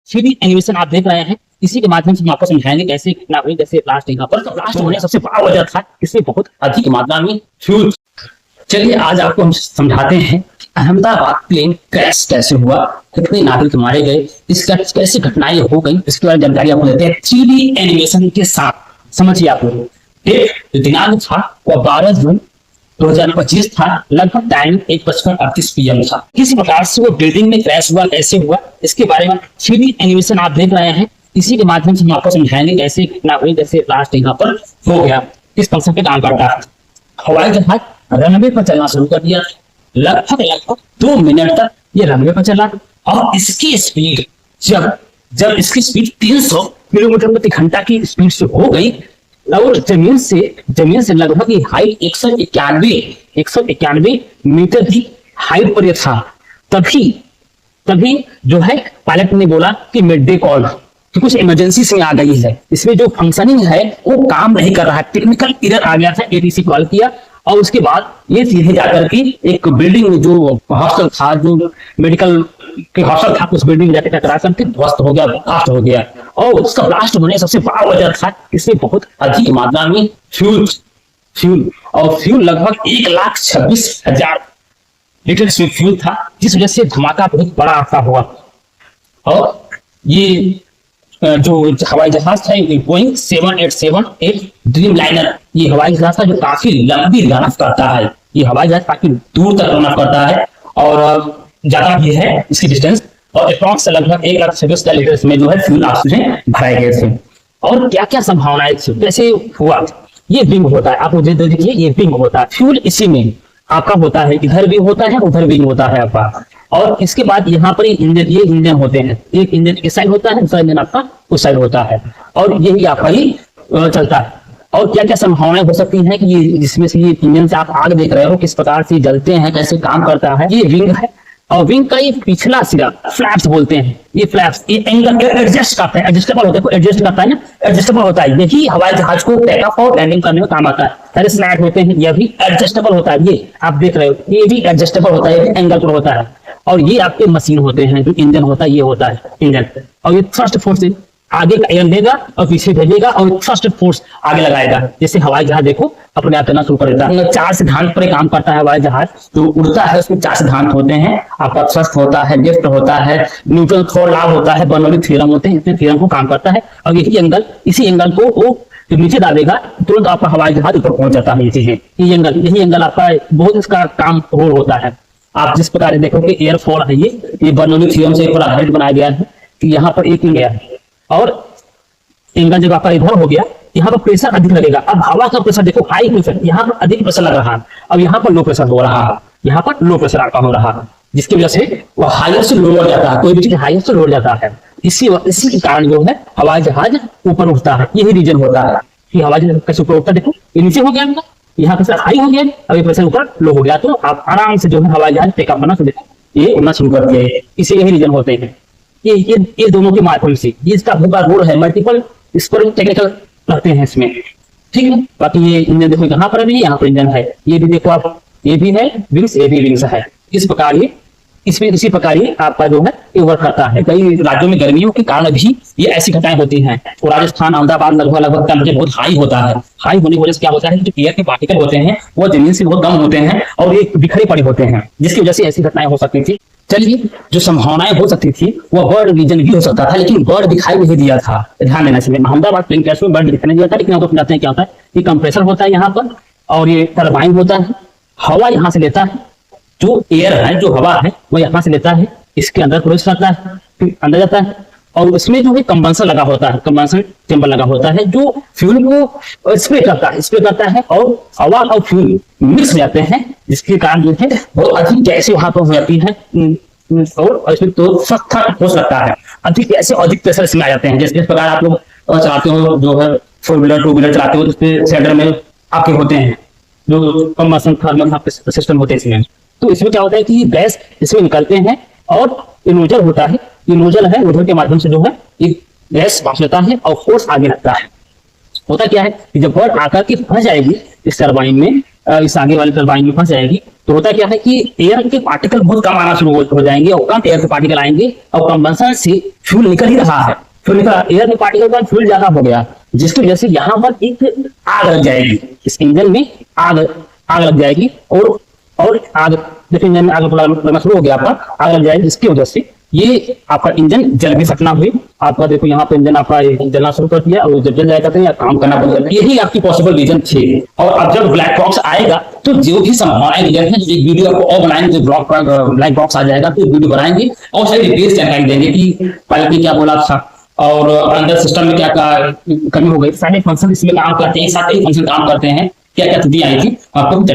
3D animation आप देख रहे हैं, इसी के माध्यम से हम आपको समझाएंगे कैसे कितना हुई, जैसे ब्लास्ट यहाँ पर ब्लास्ट होने सबसे बड़ा वजह था इसमें बहुत अधिक मात्रा में फ्यूल। चलिए आज आपको हम समझाते हैं अहमदाबाद प्लेन क्रैश कैसे हुआ, कितने नागरिक मारे गए, इसका कैसे घटनाएं हो गई, इसके बारे में जानकारी आपको देते हैं 3D एनिमेशन के साथ। समझिए आप लोग, एक दिनांक था वो 12 जून 2025 था, लगभग टाइम 1:38 PM था। किस प्रकार से वो बिल्डिंग में क्रैश हुआ, कैसे हुआ, इसके बारे में 3D एनिमेशन आप देख रहे हैं, इसी के माध्यम से हम आपको समझाएंगे कैसे कितना हुई, जैसे ब्लास्ट यहाँ पर हो गया, किस फंक्शन पे काम करता है। हवाई जहाज रनवे पर चलना शुरू कर दिया, लगभग 2 मिनट तक ये रनवे पर चला और इसकी स्पीड जब इसकी स्पीड 300 किलोमीटर प्रति घंटा की स्पीड से हो गई और जमीन से लगभग ये हाइट 191 मीटर की हाइट पर ये था। तभी जो है पायलट ने बोला कि मिड डे कॉल कि कुछ इमरजेंसी से आ गई है, इसमें जो फंक्शनिंग है वो काम नहीं कर रहा है, टेक्निकल एरर आ गया था। एटीसी कॉल किया और उसके बाद ये सीधे जाकर के एक बिल्डिंग में जो हॉस्टल था, जो मेडिकल के हॉस्टल था, उस बिल्डिंग में जाकर टकरा करके ध्वस्त हो गया, ब्लास्ट हो गया। और उसका ब्लास्ट होने सबसे बड़ा वजह था इसमें बहुत अधिक मात्रा में फ्यूल और फ्यूल लगभग 1,26,000 लीटर इसमें फ्यूल था, जिस वजह से धमाका बहुत बड़ा आता हुआ। और ये जो हवाई जहाज था बोइंग 787 ड्रीम लाइनर, ये हवाई जहाज था जो काफी लंबी रनअप करता है। ये हवाई जहाज काफी दूर तक रनअप करता है और ज्यादा भी है इसकी डिस्टेंस, और अप्रॉक्स लगभग 1,26,000 लीटर इसमें जो है फ्यूल ऑक्सीजन भराए गए थे। और क्या क्या संभावनाएं थी, कैसे हुआ, ये विंग होता है, आप मुझे देखिए ये विंग होता है, फ्यूल इसी में आपका होता है, इधर भी होता है उधर विंग होता है आपका। और इसके बाद यहाँ पर ये इंजन होते हैं, एक इंजन इस साइड होता है, दूसरा इंजन आपका उस साइड होता है, और यही आपका ही चलता है। और क्या क्या संभावनाएं हो सकती हैं कि ये जिसमें से ये इंजन से आप आग देख रहे हो किस प्रकार से जलते हैं, कैसे काम करता है। ये विंग है और विंग का ये पिछला सिरा फ्लैप्स बोलते हैं, ये फ्लैप्स ये एंगल एडजस्ट करता है, एडजस्टेबल होता है, एडजस्ट करता है ना, एडजस्टेबल होता है। यही हवाई जहाज को टेक ऑफ और लैंडिंग करने में काम आता है। सारे स्लैट होते हैं, यह भी एडजस्टेबल होता है, ये आप देख रहे हो, ये भी एडजस्टेबल होता है, एंगल पर होता है। और ये आपके मशीन होते हैं, जो इंजन होता है ये होता है इंजन, और ये थ्रस्ट फोर्स आगे का एयर लेगा और पीछे भेजेगा और थ्रस्ट फोर्स आगे लगाएगा। जैसे हवाई जहाज देखो अपने आप चलना शुरू कर देता है। 4 सिद्धांत पर काम करता है हवाई जहाज, जो उड़ता है उसमें 4 सिद्धांत होते हैं, आपका थ्रस्ट होता है, लिफ्ट होता है, न्यूटन थोर लॉ होता है, बर्नौली थ्योरम होते हैं, इसमें थ्योरम को काम करता है। और यही एंगल, इसी एंगल को वो नीचे डालेगा तुरंत आपका हवाई जहाज ऊपर पहुंच जाता है। ये चीजें, यही एंगल आपका बहुत इसका काम रोल होता है। आप जिस प्रकार देखोगे एयरफॉल है, ये बर्नौली थ्योरम से पूरा आधारित बनाया गया है कि यहाँ पर एक गया है और एंगल जब आपका इधर हो गया, यहाँ पर प्रेशर अधिक लगेगा। अब हवा का प्रेशर देखो, हाई प्रेशर, यहाँ पर अधिक प्रेशर लग रहा है, अब यहाँ पर लो प्रेशर हो रहा है, यहाँ पर लो प्रेशर आपका हो रहा है, जिसकी वजह से वो हायर से लोअर जाता है, कोई भी चीज हायर से लोअर जाता है। इसी के कारण जो है हवाई जहाज ऊपर उठता है। यही रीजन होता है कि हवाई जहाज कैसे ऊपर उठता है। देखो ये नीचे हो गया, यहाँ प्रेशर हाई हो गया, अभी प्रेशर ऊपर लो हो गया, तो आप आराम से जो है हवाई जहाज टेक ऑफ करना ये उड़ना शुरू कर दिया। इसे यही रीजन होते हैं, ये दोनों के माध्यम से, ये इसका रोल है। मल्टीपल इस पर टेक्निकल रहते हैं इसमें, ठीक है। बाकी ये इंजन देखो यहाँ पर भी, यहाँ पर इंजन है, ये भी देखो आप, ये भी है विंग्स, ये भी विंग्स है। इस प्रकार ये इसमें इसी प्रकार ये आपका जो है ये वर्क करता है। कई राज्यों में गर्मियों के कारण भी ये ऐसी घटनाएं होती हैं। तो राजस्थान, अहमदाबाद लगभग टेम्परेचर बहुत हाई होता है। हाई होने की वजह से क्या होता है, जो एयर के पार्टिकल होते हैं वो जमीन से बहुत कम होते हैं और ये बिखरे पड़े होते हैं, जिसकी वजह से ऐसी घटनाएं हो सकती थी। चलिए, जो संभावनाएं हो सकती थी वो बर्ड रीजन भी हो सकता था, लेकिन बर्ड दिखाई नहीं दिया था। ध्यान देना चाहिए, अहमदाबाद प्लेन क्रैश में बर्ड दिखाई नहीं दिया था। लेकिन आपको समझाते हैं क्या होता है, ये कंप्रेसर होता है यहाँ पर और ये टरबाइन होता है, हवा यहाँ से लेता है, जो एयर है, जो हवा है वो यहाँ से लेता है, इसके अंदर प्रवेश करता है, फिर अंदर जाता है, और उसमें जो है कंबंसर लगा होता है, कंबंसर चेंबर लगा होता है, जो फ्यूल को स्प्रे करता है और हवा और फ्यूल मिक्स हो जाते हैं, जिसके कारण जो है बहुत अधिक गैसें वहां पर हो जाती है और इसमें तो सख्त हो सकता है, अधिक गैसें, अधिक प्रेशर इसमें आ जाते हैं। जैसे इस प्रकार आप लोग चलाते हो, जो है 4 व्हीलर 2 व्हीलर चलाते हो, तो उसके सेंटर में आपके होते हैं जो कंबंशन थर्मल सिस्टम होते हैं इसमें। तो इसमें क्या होता है कि गैस इसमें निकलते हैं और नोजल होता है, ये नोजल है, नोजल के माध्यम से जो है ये गैस बांट लेता है और फोर्स आगे लगता है। होता क्या है कि जब बर्ड आकर के फंस जाएगी इस टरबाइन में, इस आगे वाले टरबाइन में फंस जाएगी, तो होता क्या है कि एयर के पार्टिकल बहुत कम आना शुरू हो जाएंगे और कम एयर के पार्टिकल आएंगे और कंबंशन से फ्यूल निकल ही रहा है, फ्यूल निकल, एयर के पार्टिकल का फ्यूल ज्यादा हो गया, जिसकी वजह से यहाँ पर एक आग लग जाएगी, इस इंजन में आग आग लग जाएगी और आग, देखिए इंजन में आग लगना शुरू हो गया, आपका आग लग जाएगी, जिसकी वजह से ये आपका इंजन जल भी सकना हुई, आपका देखो यहाँ पे इंजन आपका जलना शुरू कर दिया और जब जल जाएगा तो काम करना बंद कर दिया। यही आपकी पॉसिबल रीजन थे। और अब जब ब्लैक बॉक्स आएगा तो जो भी संभावनाएं रीजन है, एक वीडियो आपको और बनाएंगे, जो ब्लैक बॉक्स आ जाएगा तो वीडियो बनाएंगे और सारी डिटेल्स जानकारी देंगे कि पायलट ने क्या बोला था और अंदर सिस्टम में क्या कमी हो गई, सारे फंक्शन इसमें काम करते हैं, सारे फंक्शन काम करते हैं, क्या क्या त्रुटियां आई थी, आपको चर्चा